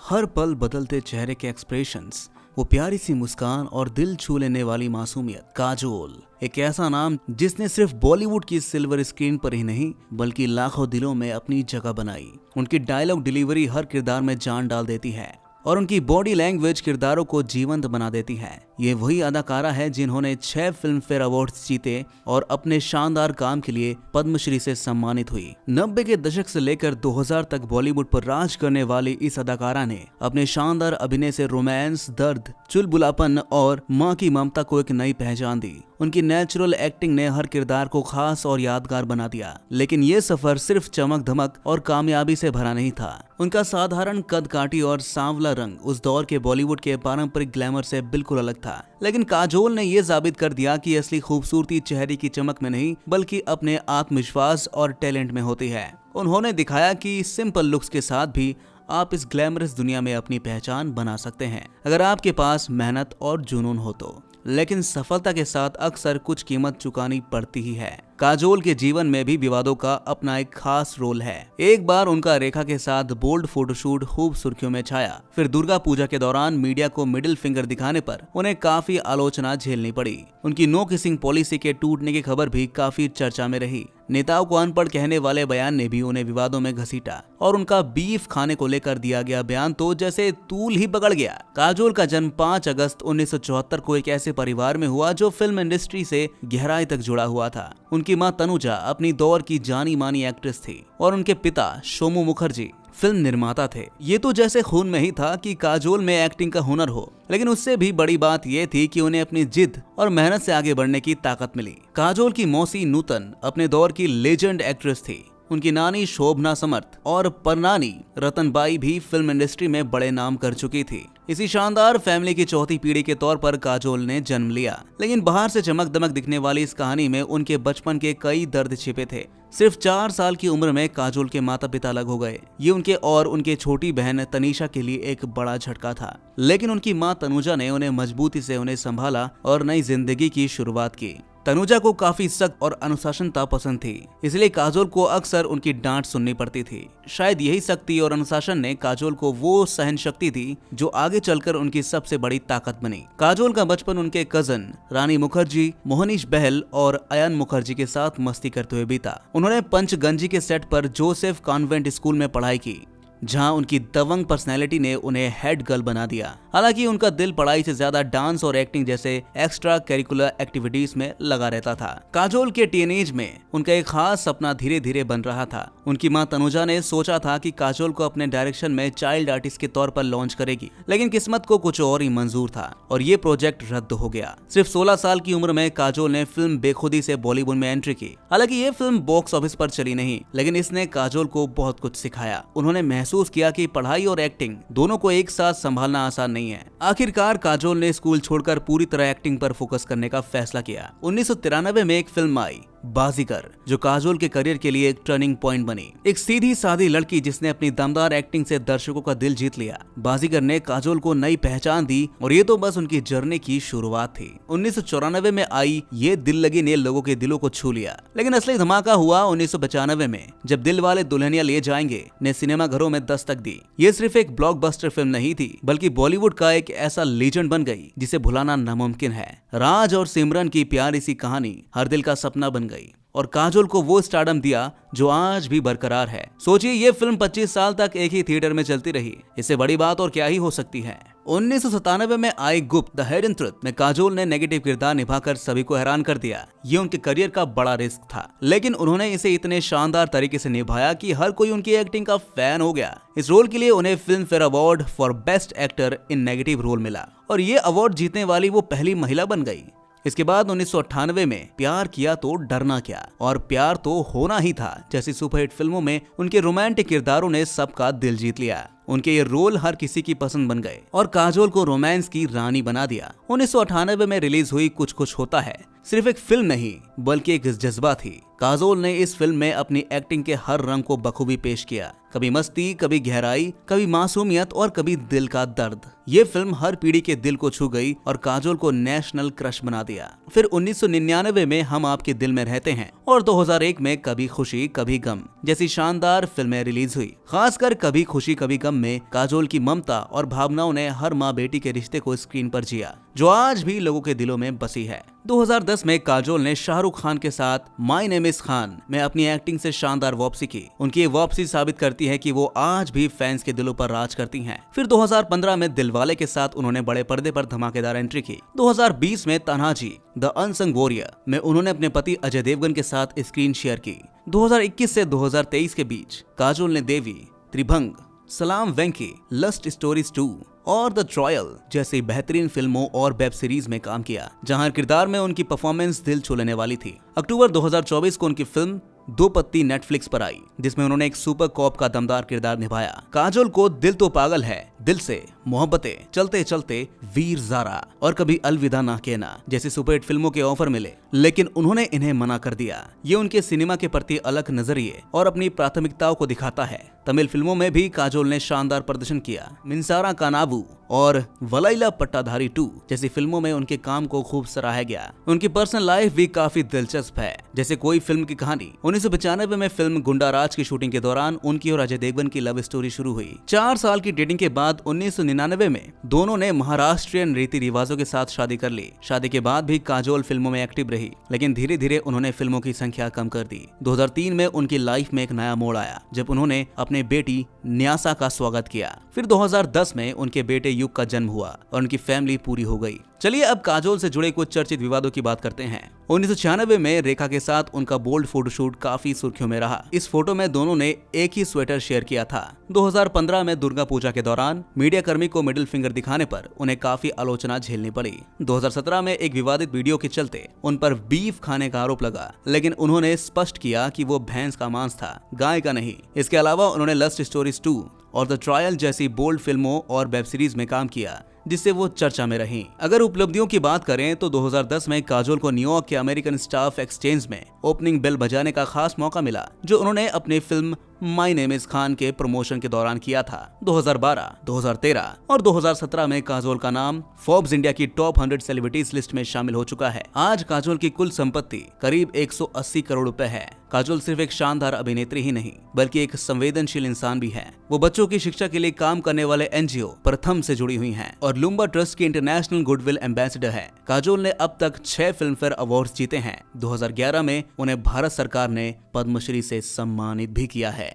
हर पल बदलते चेहरे के एक्सप्रेशंस, वो प्यारी सी मुस्कान और दिल छू लेने वाली मासूमियत। काजोल एक ऐसा नाम जिसने सिर्फ बॉलीवुड की सिल्वर स्क्रीन पर ही नहीं बल्कि लाखों दिलों में अपनी जगह बनाई। उनकी डायलॉग डिलीवरी हर किरदार में जान डाल देती है और उनकी बॉडी लैंग्वेज किरदारों को जीवंत बना देती है। ये वही अदाकारा है जिन्होंने 6 फिल्म फेयर अवार्ड्स जीते और अपने शानदार काम के लिए पद्मश्री से सम्मानित हुई। 90 के दशक से लेकर 2000 तक बॉलीवुड पर राज करने वाली इस अदाकारा ने अपने शानदार अभिनय से रोमांस, दर्द, चुलबुलापन और माँ की ममता को एक नई पहचान दी। उनकी नेचुरल एक्टिंग ने हर किरदार को खास और यादगार बना दिया। लेकिन ये सफर सिर्फ चमक धमक और कामयाबी से भरा नहीं था। उनका साधारण कद काठी और सांवला रंग उस दौर के बॉलीवुड के पारंपरिक ग्लैमर से बिल्कुल अलग था। लेकिन काजोल ने यह साबित कर दिया कि असली खूबसूरती चेहरे की चमक में नहीं बल्कि अपने आत्मविश्वास और टैलेंट में होती है। उन्होंने दिखाया कि सिंपल लुक्स के साथ भी आप इस ग्लैमरस दुनिया में अपनी पहचान बना सकते हैं अगर आपके पास मेहनत और जुनून हो तो। लेकिन सफलता के साथ अक्सर कुछ कीमत चुकानी पड़ती ही है। काजोल के जीवन में भी विवादों का अपना एक खास रोल है। एक बार उनका रेखा के साथ बोल्ड फोटोशूट खूब सुर्खियों में छाया। फिर दुर्गा पूजा के दौरान मीडिया को मिडिल फिंगर दिखाने पर उन्हें काफी आलोचना झेलनी पड़ी। उनकी नो किसिंग पॉलिसी के टूटने की खबर भी काफी चर्चा में रही। नेताओं को अनपढ़ कहने वाले बयान ने भी उन्हें विवादों में घसीटा और उनका बीफ खाने को लेकर दिया गया बयान तो जैसे तूल ही पकड़ गया। काजोल का जन्म 5 अगस्त 1974 को एक ऐसे परिवार में हुआ जो फिल्म इंडस्ट्री से गहराई तक जुड़ा हुआ था। उनकी मां तनुजा अपनी दौर की जानी मानी एक्ट्रेस थी और उनके पिता सोमू मुखर्जी फिल्म निर्माता थे। ये तो जैसे खून में ही था कि काजोल में एक्टिंग का हुनर हो। लेकिन उससे भी बड़ी बात यह थी कि उन्हें अपनी जिद और मेहनत से आगे बढ़ने की ताकत मिली। काजोल की मौसी नूतन अपने दौर की लेजेंड एक्ट्रेस थी। उनकी नानी शोभना समर्थ और परनानी रतनबाई भी फिल्म इंडस्ट्री में बड़े नाम कर चुकी थी। इसी शानदार फैमिली की चौथी पीढ़ी के तौर पर काजोल ने जन्म लिया। लेकिन बाहर से चमक दमक दिखने वाली इस कहानी में उनके बचपन के कई दर्द छिपे थे। सिर्फ 4 साल की उम्र में काजोल के माता पिता अलग हो गए। ये उनके और उनके छोटी बहन तनीषा के लिए एक बड़ा झटका था। लेकिन उनकी मां तनुजा ने उन्हें मजबूती से उन्हें संभाला और नई जिंदगी की शुरुआत की। तनुजा को काफी सख्त और अनुशासनता पसंद थी, इसलिए काजोल को अक्सर उनकी डांट सुननी पड़ती थी। शायद यही सख्ती और अनुशासन ने काजोल को वो सहन शक्ति दी जो आगे चलकर उनकी सबसे बड़ी ताकत बनी। काजोल का बचपन उनके कजन रानी मुखर्जी, मोहनीश बहल और अयन मुखर्जी के साथ मस्ती करते हुए बीता। उन्होंने पंचगंजी के सेट पर जोसेफ कॉन्वेंट स्कूल में पढ़ाई की, जहां उनकी दबंग पर्सनैलिटी ने उन्हें हेड गर्ल बना दिया। हालांकि उनका दिल पढ़ाई से ज्यादा डांस और एक्टिंग जैसे एक्स्ट्रा करिकुलर एक्टिविटीज में लगा रहता था। काजोल के टीनेज में उनका एक खास सपना धीरे धीरे बन रहा था। उनकी मां तनुजा ने सोचा था कि काजोल को अपने डायरेक्शन में चाइल्ड आर्टिस्ट के तौर पर लॉन्च करेगी, लेकिन किस्मत को कुछ और ही मंजूर था और ये प्रोजेक्ट रद्द हो गया। सिर्फ 16 साल की उम्र में काजोल ने फिल्म बेखुदी से बॉलीवुड में एंट्री की। हालांकि ये फिल्म बॉक्स ऑफिस पर चली नहीं, लेकिन इसने काजोल को बहुत कुछ सिखाया। उन्होंने महसूस किया कि पढ़ाई और एक्टिंग दोनों को एक साथ संभालना आसान नहीं है। आखिरकार काजोल ने स्कूल छोड़कर पूरी तरह एक्टिंग पर फोकस करने का फैसला किया। 1993 में एक फिल्म आई बाजीगर, जो काजोल के करियर के लिए एक टर्निंग पॉइंट बनी। एक सीधी सादी लड़की जिसने अपनी दमदार एक्टिंग से दर्शकों का दिल जीत लिया। बाजीगर ने काजोल को नई पहचान दी और ये तो बस उनकी जर्नी की शुरुआत थी। 1994 में आई ये दिल लगी ने लोगों के दिलों को छू लिया। लेकिन असली धमाका हुआ 1995 में, जब दिल वाले दुल्हनिया ले जाएंगे ने सिनेमा घरों में दस्तक दी। ये सिर्फ एक ब्लॉकबस्टर फिल्म नहीं थी, बल्कि बॉलीवुड का एक ऐसा लीजेंड बन गई जिसे भुलाना नामुमकिन है। राज और सिमरन की प्यारी सी कहानी हर दिल का सपना बन गई और काजोल को वो स्टारडम दिया जो आज भी बरकरार है। सोचिए, ये फिल्म 25 साल तक एक ही थिएटर में चलती रही। इससे बड़ी बात और क्या ही हो सकती है। 1997 में आई गुप्त द हिडन ट्रुथ में काजोल ने नेगेटिव किरदार निभाकर सभी को हैरान कर दिया। ये उनके करियर का बड़ा रिस्क था, लेकिन उन्होंने इसे इतने शानदार तरीके से निभाया कि हर कोई उनकी एक्टिंग का फैन हो गया। इस रोल के लिए उन्हें Filmfare award for best actor in negative role मिला और ये अवार्ड जीतने वाली वो पहली महिला बन गई। इसके बाद 1998 में प्यार किया तो डरना क्या और प्यार तो होना ही था जैसी सुपरहिट फिल्मों में उनके रोमांटिक किरदारों ने सबका दिल जीत लिया। उनके ये रोल हर किसी की पसंद बन गए और काजोल को रोमांस की रानी बना दिया। 1998 में रिलीज हुई कुछ कुछ होता है सिर्फ एक फिल्म नहीं बल्कि एक जज्बा थी। काजोल ने इस फिल्म में अपनी एक्टिंग के हर रंग को बखूबी पेश किया। कभी मस्ती, कभी गहराई, कभी मासूमियत और कभी दिल का दर्द। ये फिल्म हर पीढ़ी के दिल को छू गई और काजोल को नेशनल क्रश बना दिया। फिर 1999 में हम आपके दिल में रहते हैं और 2001 में कभी खुशी कभी गम जैसी शानदार फिल्में रिलीज हुई। खासकर कभी खुशी कभी गम में काजोल की ममता और भावनाओं ने हर माँ बेटी के रिश्ते को स्क्रीन पर जिया, जो आज भी लोगों के दिलों में बसी है। 2010 में काजोल ने शाहरुख खान के साथ माय नेम इज खान में अपनी एक्टिंग से शानदार वापसी की। उनकी ये वापसी साबित करती है कि वो आज भी फैंस के दिलों पर राज करती हैं। फिर 2015 में दिलवाले के साथ उन्होंने बड़े पर्दे पर धमाकेदार एंट्री की। 2020 में तान्हाजी द अनसंग वॉरियर में उन्होंने अपने पति अजय देवगन के साथ स्क्रीन शेयर की। 2021 से 2023 के बीच काजोल ने देवी, त्रिभंग, सलाम वेंकी, लस्ट स्टोरीज 2 और द ट्रायल जैसी बेहतरीन फिल्मों और वेब सीरीज में काम किया, जहां किरदार में उनकी परफॉर्मेंस दिल छू लेने वाली थी। अक्टूबर 2024 को उनकी फिल्म दो पत्ती नेटफ्लिक्स पर आई, जिसमें उन्होंने एक सुपर कॉप का दमदार किरदार निभाया। काजोल को दिल तो पागल है, दिल से, मोहब्बतें, चलते चलते, वीर ज़ारा और कभी अलविदा ना कहना जैसी सुपरहिट फिल्मों के ऑफर मिले, लेकिन उन्होंने इन्हें मना कर दिया। ये उनके सिनेमा के प्रति अलग नजरिए और अपनी प्राथमिकताओं को दिखाता है। तमिल फिल्मों में भी काजोल ने शानदार प्रदर्शन किया। मिंसारा कानावू और वलाइला पट्टाधारी 2 जैसी फिल्मों में उनके काम को खूब सराहा गया। उनकी पर्सनल लाइफ भी काफी दिलचस्प है। जैसे कोई फिल्म की कहानी 1995 में फिल्म गुंडा राज की शूटिंग के दौरान उनकी और अजय देवगन की लव स्टोरी शुरू हुई। 4 साल की डेटिंग के बाद 1999 में दोनों ने महाराष्ट्रियन रीति रिवाजों के साथ शादी कर ली। शादी के बाद भी काजोल फिल्मों में एक्टिव रही, लेकिन धीरे धीरे उन्होंने फिल्मों की संख्या कम कर दी। 2003 में उनकी लाइफ में एक नया मोड़ आया, जब उन्होंने अपने बेटी न्यासा का स्वागत किया। फिर 2010 में उनके बेटे युग का जन्म हुआ और उनकी फैमिली पूरी हो गई। चलिए अब काजोल से जुड़े कुछ चर्चित विवादों की बात करते हैं। 1996 में रेखा के साथ उनका बोल्ड फोटोशूट काफी सुर्खियों में रहा। इस फोटो में दोनों ने एक ही स्वेटर शेयर किया था। 2015 में दुर्गा पूजा के दौरान मीडिया कर्मी को मिडिल फिंगर दिखाने पर उन्हें काफी आलोचना झेलनी पड़ी। 2017 में एक विवादित वीडियो के चलते उन पर बीफ खाने का आरोप लगा, लेकिन उन्होंने स्पष्ट किया कि वो भैंस का मांस था, गाय का नहीं। इसके अलावा उन्होंने लस्ट स्टोरीज 2 और द ट्रायल जैसी बोल्ड फिल्मों और वेब सीरीज में काम किया, जिससे वो चर्चा में रहीं। अगर उपलब्धियों की बात करें तो 2010 में काजोल को न्यूयॉर्क के अमेरिकन स्टाफ एक्सचेंज में ओपनिंग बेल बजाने का खास मौका मिला, जो उन्होंने अपनी film my name is Khan के प्रमोशन के दौरान किया था। 2012, 2013 और 2017 में काजोल का नाम फोर्ब्स इंडिया की टॉप 100 सेलिब्रिटीज लिस्ट में शामिल हो चुका है। आज काजोल की कुल संपत्ति करीब 180 करोड़ रुपए है। काजोल सिर्फ एक शानदार अभिनेत्री ही नहीं, बल्कि एक संवेदनशील इंसान भी है। वो बच्चों की शिक्षा के लिए काम करने वाले NGO प्रथम से जुड़ी हुई हैं और लुम्बा ट्रस्ट की इंटरनेशनल गुडविल एम्बेसडर है। काजोल ने अब तक 6 फिल्म फेयर अवार्ड जीते हैं। 2011 में उन्हें भारत सरकार ने पद्मश्री से सम्मानित भी किया है।